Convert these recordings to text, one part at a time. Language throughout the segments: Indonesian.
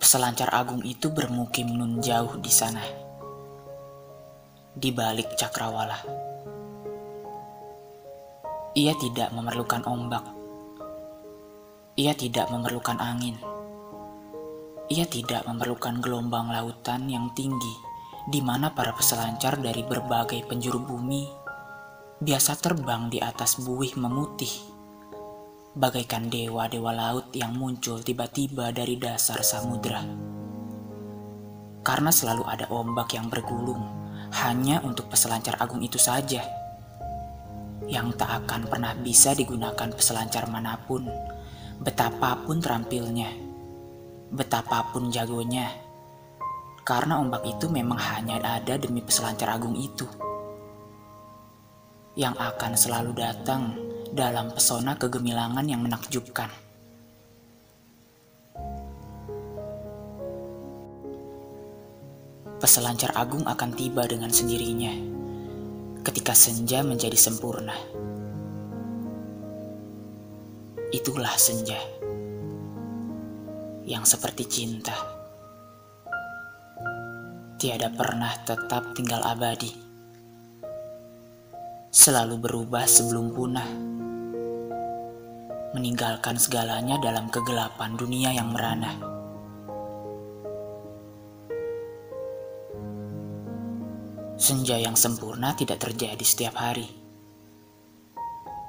Peselancar agung itu bermukim nun jauh di sana, di balik cakrawala. Ia tidak memerlukan ombak. Ia tidak memerlukan angin. Ia tidak memerlukan gelombang lautan yang tinggi, di mana para peselancar dari berbagai penjuru bumi biasa terbang di atas buih memutih, bagaikan dewa-dewa laut yang muncul tiba-tiba dari dasar samudera. Karena selalu ada ombak yang bergulung hanya untuk peselancar agung itu saja, yang tak akan pernah bisa digunakan peselancar manapun, betapapun terampilnya, betapapun jagonya, karena ombak itu memang hanya ada demi peselancar agung itu, yang akan selalu datang dalam pesona kegemilangan yang menakjubkan. Peselancar agung akan tiba dengan sendirinya ketika senja menjadi sempurna. Itulah senja yang seperti cinta, tiada pernah tetap tinggal abadi, selalu berubah sebelum punah, meninggalkan segalanya dalam kegelapan dunia yang merana. Senja yang sempurna tidak terjadi setiap hari.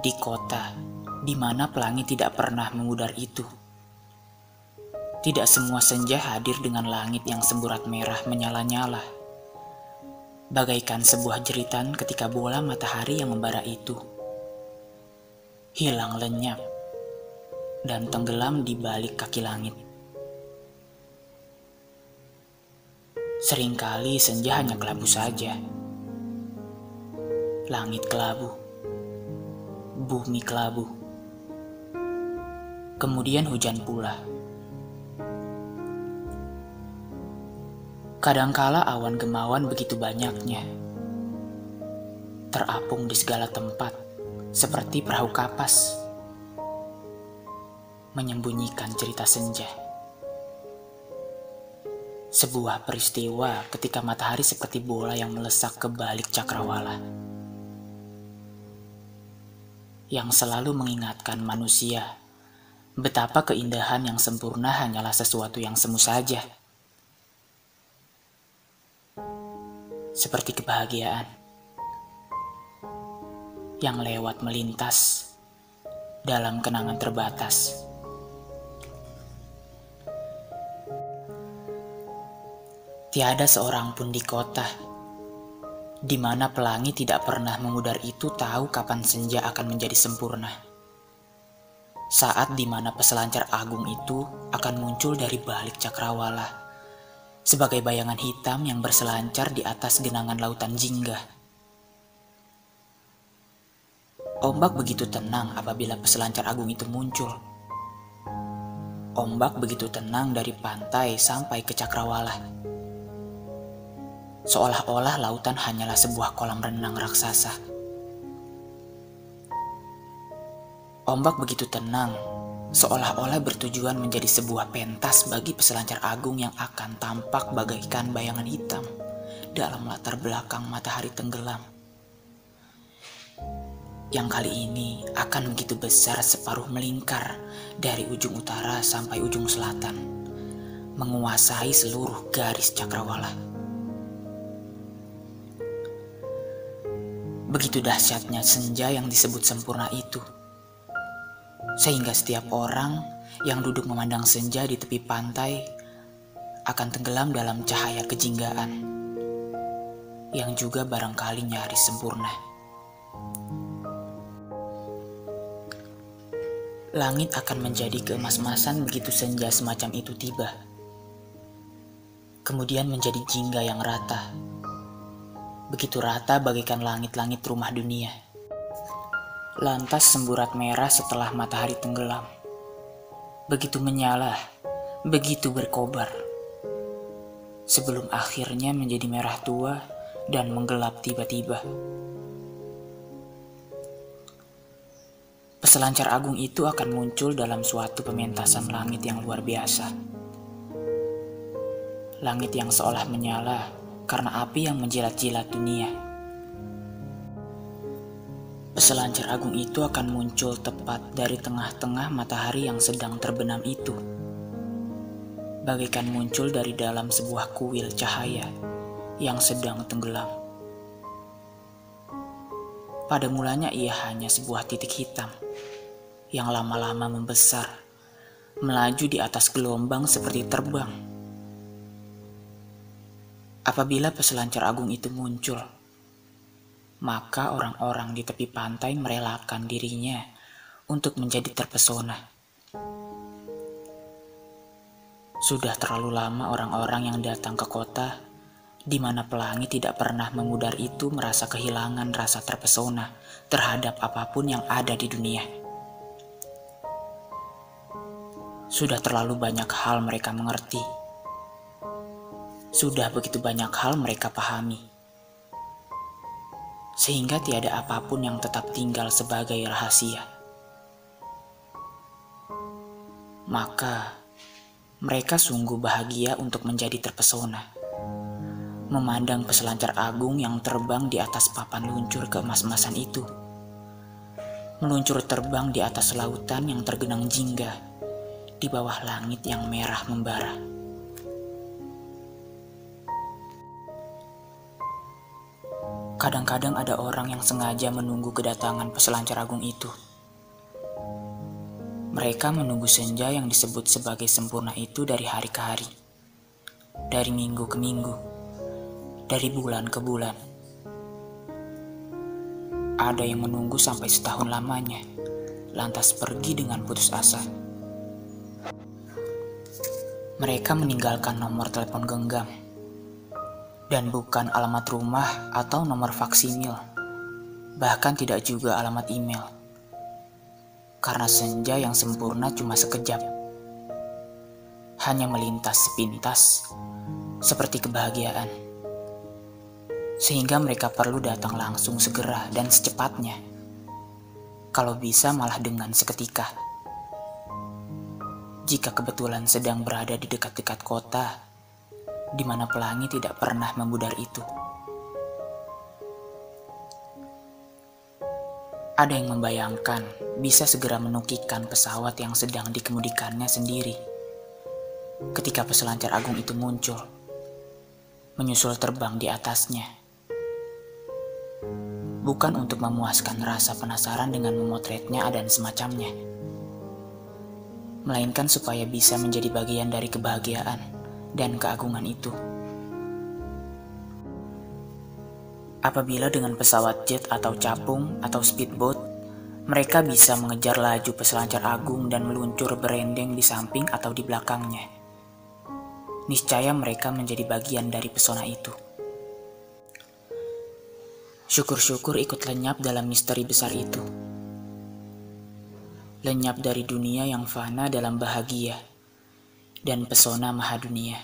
Di kota, di mana pelangi tidak pernah memudar itu. Tidak semua senja hadir dengan langit yang semburat merah menyala-nyala, bagaikan sebuah jeritan ketika bola matahari yang membara itu hilang lenyap dan tenggelam di balik kaki langit. Seringkali senja hanya kelabu saja. Langit kelabu, bumi kelabu, kemudian hujan pula. Kadangkala awan gemawan begitu banyaknya, terapung di segala tempat seperti perahu kapas, menyembunyikan cerita senja. Sebuah peristiwa ketika matahari seperti bola yang melesak ke balik cakrawala, yang selalu mengingatkan manusia betapa keindahan yang sempurna hanyalah sesuatu yang semu saja, seperti kebahagiaan yang lewat melintas dalam kenangan terbatas. Tiada seorang pun di kota di mana pelangi tidak pernah memudar itu tahu kapan senja akan menjadi sempurna. Saat di mana peselancar agung itu akan muncul dari balik cakrawala sebagai bayangan hitam yang berselancar di atas genangan lautan jingga. Ombak begitu tenang apabila peselancar agung itu muncul. Ombak begitu tenang dari pantai sampai ke cakrawala. Seolah-olah lautan hanyalah sebuah kolam renang raksasa. Ombak begitu tenang, seolah-olah bertujuan menjadi sebuah pentas bagi peselancar agung yang akan tampak bagaikan bayangan hitam dalam latar belakang matahari tenggelam, yang kali ini akan begitu besar separuh melingkar dari ujung utara sampai ujung selatan, menguasai seluruh garis cakrawala. Begitu dahsyatnya senja yang disebut sempurna itu, sehingga setiap orang yang duduk memandang senja di tepi pantai akan tenggelam dalam cahaya kejinggaan, yang juga barangkali nyaris sempurna. Langit akan menjadi keemas-emasan begitu senja semacam itu tiba, kemudian menjadi jingga yang rata, begitu rata bagaikan langit-langit rumah dunia. Lantas semburat merah setelah matahari tenggelam, begitu menyala, begitu berkobar, sebelum akhirnya menjadi merah tua dan menggelap tiba-tiba. Peselancar agung itu akan muncul dalam suatu pementasan langit yang luar biasa. Langit yang seolah menyala karena api yang menjilat-jilat dunia. Peselancar agung itu akan muncul tepat dari tengah-tengah matahari yang sedang terbenam itu, bagaikan muncul dari dalam sebuah kuil cahaya yang sedang tenggelam. Pada mulanya ia hanya sebuah titik hitam yang lama-lama membesar, melaju di atas gelombang seperti terbang. Apabila peselancar agung itu muncul, maka orang-orang di tepi pantai merelakan dirinya untuk menjadi terpesona. Sudah terlalu lama orang-orang yang datang ke kota di mana pelangi tidak pernah memudar itu merasa kehilangan rasa terpesona terhadap apapun yang ada di dunia. Sudah terlalu banyak hal mereka mengerti. Sudah begitu banyak hal mereka pahami. Sehingga tiada apapun yang tetap tinggal sebagai rahasia. Maka mereka sungguh bahagia untuk menjadi terpesona, memandang peselancar agung yang terbang di atas papan luncur keemas-emasan itu, meluncur terbang di atas lautan yang tergenang jingga di bawah langit yang merah membara. Kadang-kadang ada orang yang sengaja menunggu kedatangan peselancar agung itu. Mereka menunggu senja yang disebut sebagai sempurna itu dari hari ke hari, dari minggu ke minggu, dari bulan ke bulan. Ada yang menunggu sampai setahun lamanya, lantas pergi dengan putus asa. Mereka meninggalkan nomor telepon genggam, dan bukan alamat rumah atau nomor faksimil, bahkan tidak juga alamat email. Karena senja yang sempurna cuma sekejap, hanya melintas sepintas, seperti kebahagiaan. Sehingga mereka perlu datang langsung segera dan secepatnya, kalau bisa malah dengan seketika. Jika kebetulan sedang berada di dekat-dekat kota, di mana pelangi tidak pernah memudar itu. Ada yang membayangkan bisa segera menukikkan pesawat yang sedang dikemudikannya sendiri ketika peselancar agung itu muncul, menyusul terbang di atasnya. Bukan untuk memuaskan rasa penasaran dengan memotretnya dan semacamnya, melainkan supaya bisa menjadi bagian dari kebahagiaan dan keagungan itu. Apabila dengan pesawat jet atau capung atau speedboat, mereka bisa mengejar laju peselancar agung dan meluncur berendeng di samping atau di belakangnya, niscaya mereka menjadi bagian dari pesona itu. Syukur-syukur ikut lenyap dalam misteri besar itu. Lenyap dari dunia yang fana dalam bahagia dan pesona mahadunia.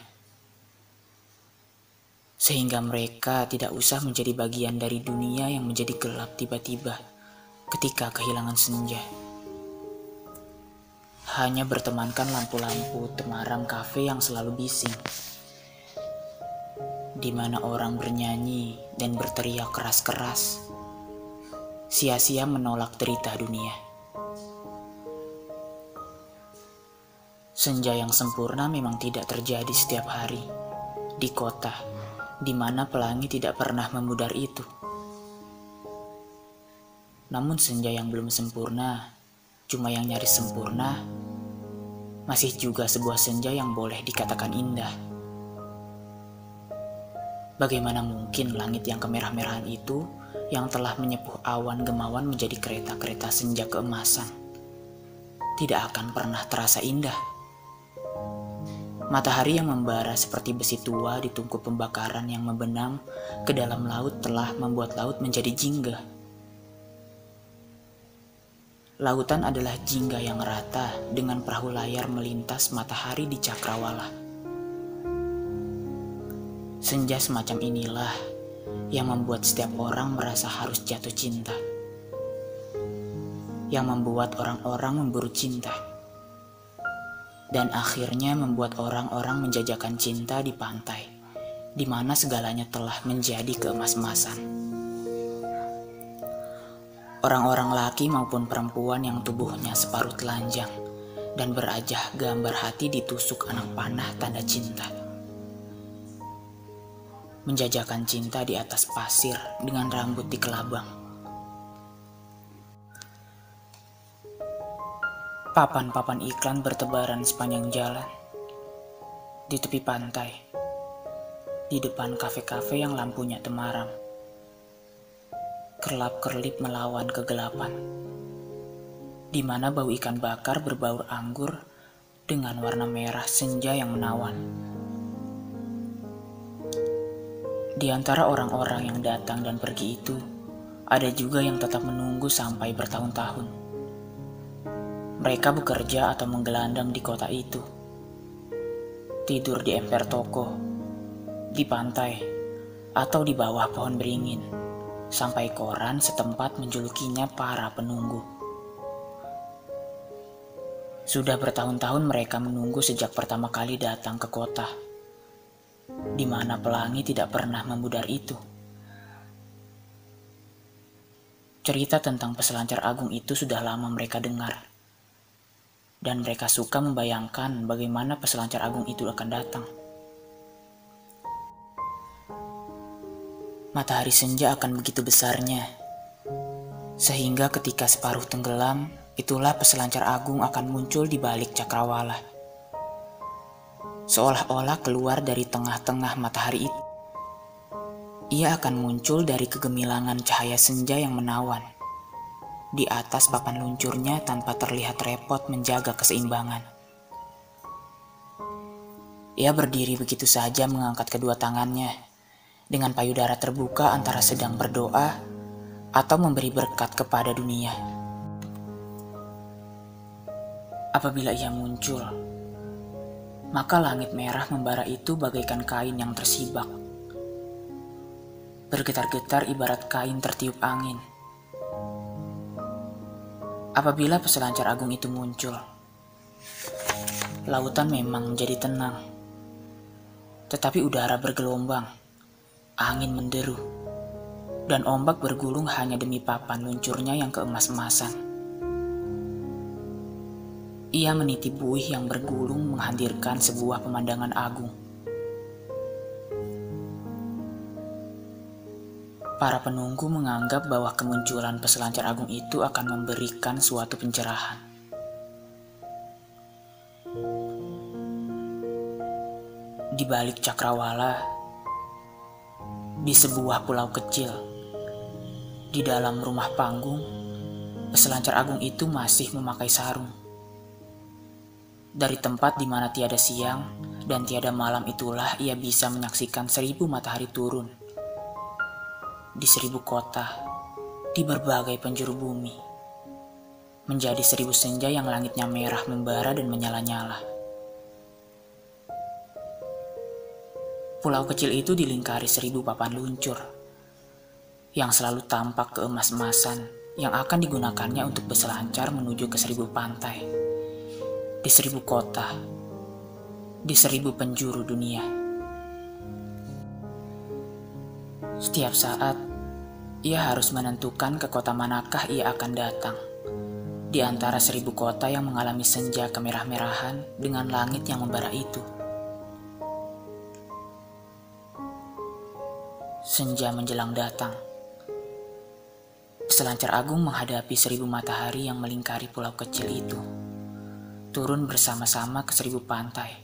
Sehingga mereka tidak usah menjadi bagian dari dunia yang menjadi gelap tiba-tiba ketika kehilangan senja. Hanya bertemankan lampu-lampu temaram kafe yang selalu bising, di mana orang bernyanyi dan berteriak keras-keras, sia-sia menolak derita dunia. Senja yang sempurna memang tidak terjadi setiap hari di kota, di mana pelangi tidak pernah memudar itu. Namun senja yang belum sempurna, cuma yang nyaris sempurna, masih juga sebuah senja yang boleh dikatakan indah. Bagaimana mungkin langit yang kemerah-merahan itu yang telah menyepuh awan gemawan menjadi kereta-kereta senja keemasan tidak akan pernah terasa indah? Matahari yang membara seperti besi tua di tungku pembakaran yang membenam ke dalam laut telah membuat laut menjadi jingga. Lautan adalah jingga yang rata dengan perahu layar melintas matahari di cakrawala. Senja semacam inilah yang membuat setiap orang merasa harus jatuh cinta, yang membuat orang-orang memburu cinta. dan akhirnya membuat orang-orang menjajakan cinta di pantai, di mana segalanya telah menjadi keemas-emasan. Orang-orang laki maupun perempuan yang tubuhnya separuh telanjang dan berajah gambar hati ditusuk anak panah tanda cinta. Menjajakan cinta di atas pasir dengan rambut dikelabang. Papan-papan iklan bertebaran sepanjang jalan, di tepi pantai, di depan kafe-kafe yang lampunya temaram. Kerlap-kerlip melawan kegelapan, di mana bau ikan bakar berbaur anggur dengan warna merah senja yang menawan. Di antara orang-orang yang datang dan pergi itu, ada juga yang tetap menunggu sampai bertahun-tahun. Mereka bekerja atau menggelandang di kota itu, tidur di emper toko, di pantai, atau di bawah pohon beringin, sampai koran setempat menjulukinya para penunggu. Sudah bertahun-tahun mereka menunggu sejak pertama kali datang ke kota, di mana pelangi tidak pernah memudar itu. Cerita tentang peselancar agung itu sudah lama mereka dengar, dan mereka suka membayangkan bagaimana peselancar agung itu akan datang. Matahari senja akan begitu besarnya, sehingga ketika separuh tenggelam, itulah peselancar agung akan muncul di balik cakrawala. Seolah-olah keluar dari tengah-tengah matahari itu. Ia akan muncul dari kegemilangan cahaya senja yang menawan, di atas papan luncurnya tanpa terlihat repot menjaga keseimbangan. Ia berdiri begitu saja mengangkat kedua tangannya, dengan payudara terbuka antara sedang berdoa atau memberi berkat kepada dunia. Apabila ia muncul, maka langit merah membara itu bagaikan kain yang tersibak, bergetar-getar ibarat kain tertiup angin. Apabila peselancar agung itu muncul, lautan memang menjadi tenang, tetapi udara bergelombang, angin menderu, dan ombak bergulung hanya demi papan luncurnya yang keemas-emasan. Ia meniti buih yang bergulung menghadirkan sebuah pemandangan agung. Para penunggu menganggap bahwa kemunculan peselancar agung itu akan memberikan suatu pencerahan. Di balik cakrawala, di sebuah pulau kecil, di dalam rumah panggung, peselancar agung itu masih memakai sarung. Dari tempat di mana tiada siang dan tiada malam itulah ia bisa menyaksikan 1000 matahari turun. Di 1000 kota, di berbagai penjuru bumi, menjadi 1000 senja yang langitnya merah membara dan menyala-nyala. Pulau kecil itu dilingkari 1000 papan luncur, yang selalu tampak keemas-emasan yang akan digunakannya untuk berselancar menuju ke 1000 pantai, di 1000 kota, di 1000 penjuru dunia. Setiap saat, ia harus menentukan ke kota manakah ia akan datang. Di antara 1000 kota yang mengalami senja kemerah-merahan dengan langit yang membara itu. Senja menjelang datang. Peselancar agung menghadapi 1000 matahari yang melingkari pulau kecil itu. Turun bersama-sama ke 1000 pantai,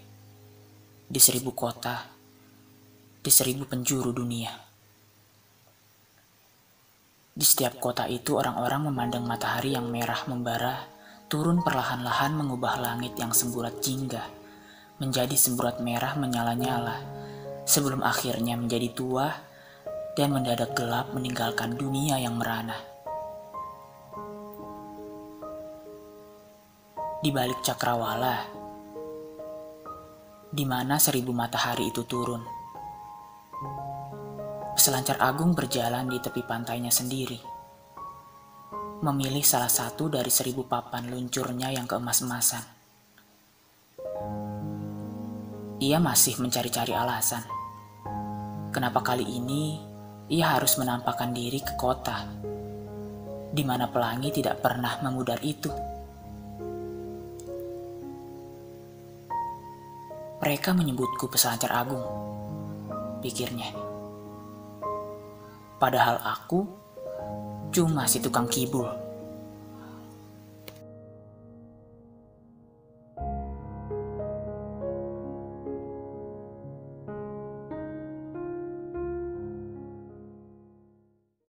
di 1000 kota, di 1000 penjuru dunia. Di setiap kota itu orang-orang memandang matahari yang merah membara turun perlahan-lahan mengubah langit yang semburat jingga menjadi semburat merah menyala-nyala sebelum akhirnya menjadi tua dan mendadak gelap meninggalkan dunia yang merana. Di balik cakrawala, di mana 1000 matahari itu turun, peselancar agung berjalan di tepi pantainya sendiri, memilih salah satu dari 1000 papan luncurnya yang keemas-emasan. Ia masih mencari-cari alasan. Kenapa kali ini ia harus menampakkan diri ke kota, di mana pelangi tidak pernah memudar itu. Mereka menyebutku peselancar agung, pikirnya. Padahal aku cuma si tukang kibul.